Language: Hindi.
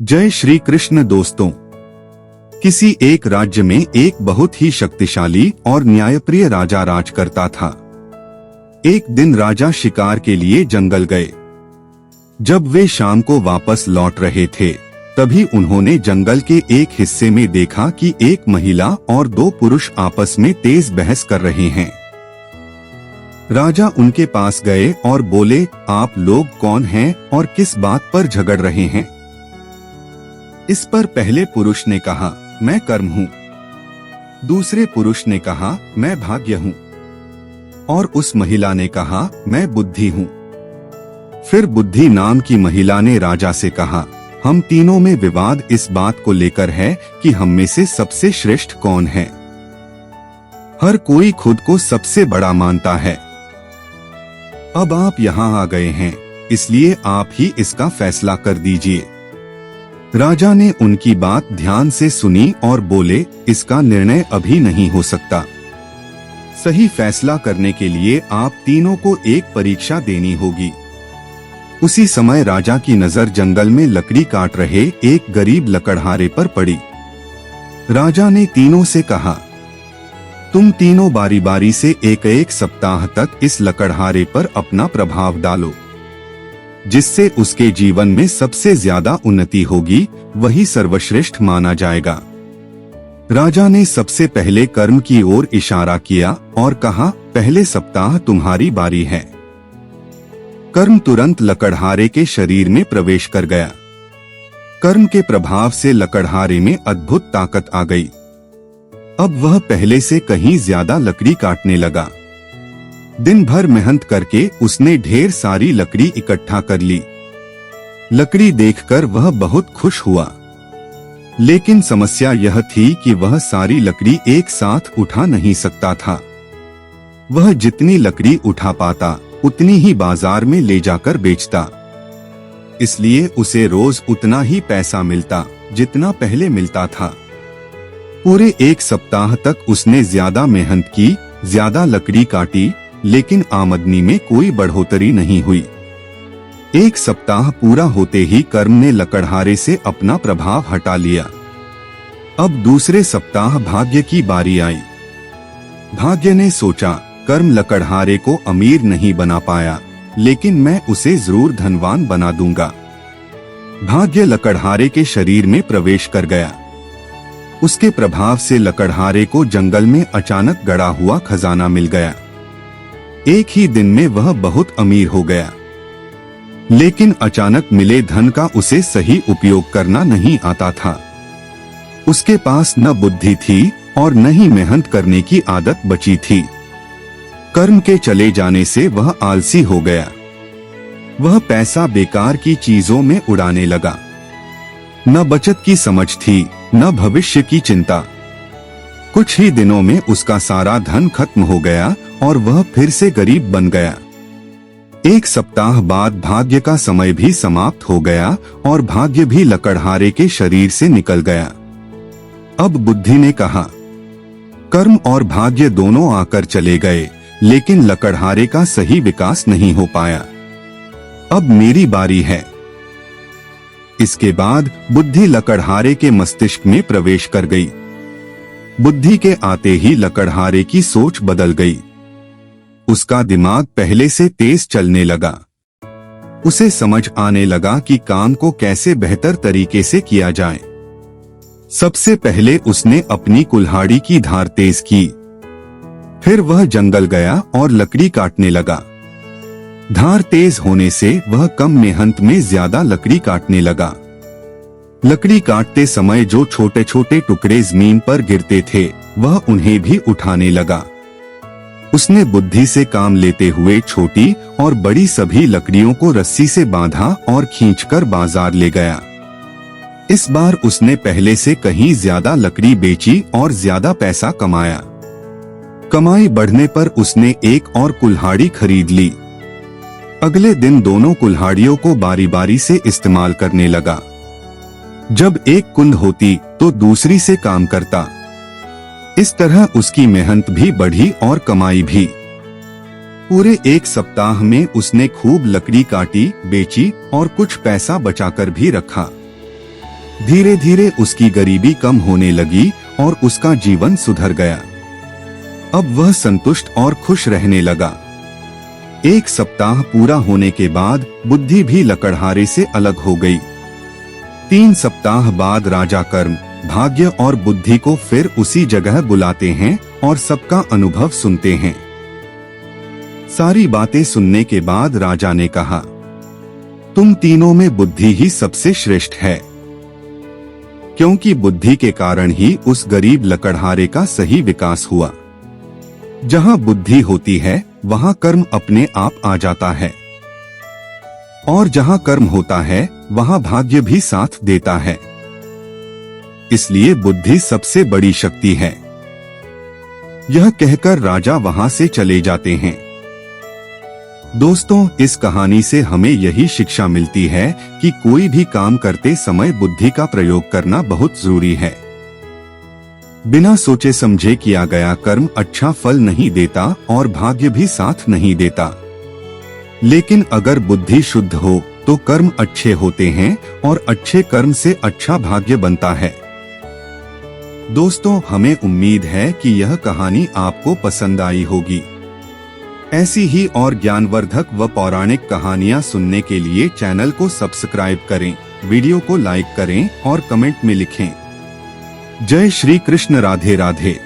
जय श्री कृष्ण दोस्तों। किसी एक राज्य में एक बहुत ही शक्तिशाली और न्यायप्रिय राजा राज करता था। एक दिन राजा शिकार के लिए जंगल गए। जब वे शाम को वापस लौट रहे थे तभी उन्होंने जंगल के एक हिस्से में देखा कि एक महिला और दो पुरुष आपस में तेज बहस कर रहे हैं। राजा उनके पास गए और बोले, आप लोग कौन हैं और किस बात पर झगड़ रहे हैं? इस पर पहले पुरुष ने कहा, मैं कर्म हूँ। दूसरे पुरुष ने कहा, मैं भाग्य हूँ। और उस महिला ने कहा, मैं बुद्धि हूँ। फिर बुद्धि नाम की महिला ने राजा से कहा, हम तीनों में विवाद इस बात को लेकर है कि हम में से सबसे श्रेष्ठ कौन है। हर कोई खुद को सबसे बड़ा मानता है। अब आप यहाँ आ गए हैं, इसलिए आप ही इसका फैसला कर दीजिए। राजा ने उनकी बात ध्यान से सुनी और बोले, इसका निर्णय अभी नहीं हो सकता। सही फैसला करने के लिए आप तीनों को एक परीक्षा देनी होगी। उसी समय राजा की नजर जंगल में लकड़ी काट रहे एक गरीब लकड़हारे पर पड़ी। राजा ने तीनों से कहा, तुम तीनों बारी बारी से एक एक सप्ताह तक इस लकड़हारे पर अपना प्रभाव डालो। जिससे उसके जीवन में सबसे ज्यादा उन्नति होगी वही सर्वश्रेष्ठ माना जाएगा। राजा ने सबसे पहले कर्म की ओर इशारा किया और कहा, पहले सप्ताह तुम्हारी बारी है। कर्म तुरंत लकड़हारे के शरीर में प्रवेश कर गया। कर्म के प्रभाव से लकड़हारे में अद्भुत ताकत आ गई। अब वह पहले से कहीं ज्यादा लकड़ी काटने लगा। दिन भर मेहनत करके उसने ढेर सारी लकड़ी इकट्ठा कर ली। लकड़ी देखकर वह बहुत खुश हुआ। लेकिन समस्या यह थी कि वह सारी लकड़ी एक साथ उठा नहीं सकता था। वह जितनी लकड़ी उठा पाता उतनी ही बाजार में ले जाकर बेचता। इसलिए उसे रोज उतना ही पैसा मिलता जितना पहले मिलता था। पूरे एक सप्ताह तक उसने ज्यादा मेहनत की, ज्यादा लकड़ी काटी, लेकिन आमदनी में कोई बढ़ोतरी नहीं हुई। एक सप्ताह पूरा होते ही कर्म ने लकड़हारे से अपना प्रभाव हटा लिया। अब दूसरे सप्ताह भाग्य की बारी आई। भाग्य ने सोचा, कर्म लकड़हारे को अमीर नहीं बना पाया, लेकिन मैं उसे जरूर धनवान बना दूंगा। भाग्य लकड़हारे के शरीर में प्रवेश कर गया। उसके प्रभाव से लकड़हारे को जंगल में अचानक गड़ा हुआ खजाना मिल गया। एक ही दिन में वह बहुत अमीर हो गया। लेकिन अचानक मिले धन का उसे सही उपयोग करना नहीं आता था। उसके पास न बुद्धि थी और न ही मेहनत करने की आदत बची थी। कर्म के चले जाने से वह आलसी हो गया। वह पैसा बेकार की चीजों में उड़ाने लगा। न बचत की समझ थी, न भविष्य की चिंता। कुछ ही दिनों में उसका सारा धन खत्म हो गया और वह फिर से गरीब बन गया। एक सप्ताह बाद भाग्य का समय भी समाप्त हो गया और भाग्य भी लकड़हारे के शरीर से निकल गया। अब बुद्धि ने कहा, कर्म और भाग्य दोनों आकर चले गए, लेकिन लकड़हारे का सही विकास नहीं हो पाया। अब मेरी बारी है। इसके बाद बुद्धि लकड़हारे के मस्तिष्क में प्रवेश कर गई। बुद्धि के आते ही लकड़हारे की सोच बदल गई। उसका दिमाग पहले से तेज चलने लगा। उसे समझ आने लगा कि काम को कैसे बेहतर तरीके से किया जाए। सबसे पहले उसने अपनी कुल्हाड़ी की धार तेज की। फिर वह जंगल गया और लकड़ी काटने लगा। धार तेज होने से वह कम मेहनत में ज्यादा लकड़ी काटने लगा। लकड़ी काटते समय जो छोटे छोटे टुकड़े जमीन पर गिरते थे वह उन्हें भी उठाने लगा। उसने बुद्धि से काम लेते हुए छोटी और बड़ी सभी लकड़ियों को रस्सी से बांधा और खींचकर बाजार ले गया। इस बार उसने पहले से कहीं ज्यादा लकड़ी बेची और ज्यादा पैसा कमाया। कमाई बढ़ने पर उसने एक और कुल्हाड़ी खरीद ली। अगले दिन दोनों कुल्हाड़ियों को बारी बारी से इस्तेमाल करने लगा। जब एक कुंद होती तो दूसरी से काम करता। इस तरह उसकी मेहनत भी बढ़ी और कमाई भी। पूरे एक सप्ताह में उसने खूब लकड़ी काटी, बेची और कुछ पैसा बचाकर भी रखा। धीरे धीरे उसकी गरीबी कम होने लगी और उसका जीवन सुधर गया। अब वह संतुष्ट और खुश रहने लगा। एक सप्ताह पूरा होने के बाद बुद्धि भी लकड़हारे से अलग हो गई। 3 सप्ताह बाद राजा कर्म, भाग्य और बुद्धि को फिर उसी जगह बुलाते हैं और सबका अनुभव सुनते हैं। सारी बातें सुनने के बाद राजा ने कहा, तुम तीनों में बुद्धि ही सबसे श्रेष्ठ है, क्योंकि बुद्धि के कारण ही उस गरीब लकड़हारे का सही विकास हुआ। जहाँ बुद्धि होती है वहाँ कर्म अपने आप आ जाता है, और जहाँ कर्म होता है वहाँ भाग्य भी साथ देता है। इसलिए बुद्धि सबसे बड़ी शक्ति है। यह कहकर राजा वहाँ से चले जाते हैं। दोस्तों, इस कहानी से हमें यही शिक्षा मिलती है कि कोई भी काम करते समय बुद्धि का प्रयोग करना बहुत जरूरी है। बिना सोचे समझे किया गया कर्म अच्छा फल नहीं देता और भाग्य भी साथ नहीं देता। लेकिन अगर बुद्धि शुद्ध हो तो कर्म अच्छे होते हैं और अच्छे कर्म से अच्छा भाग्य बनता है। दोस्तों, हमें उम्मीद है कि यह कहानी आपको पसंद आई होगी। ऐसी ही और ज्ञानवर्धक व पौराणिक कहानियाँ सुनने के लिए चैनल को सब्सक्राइब करें, वीडियो को लाइक करें और कमेंट में लिखें। जय श्री कृष्ण। राधे राधे।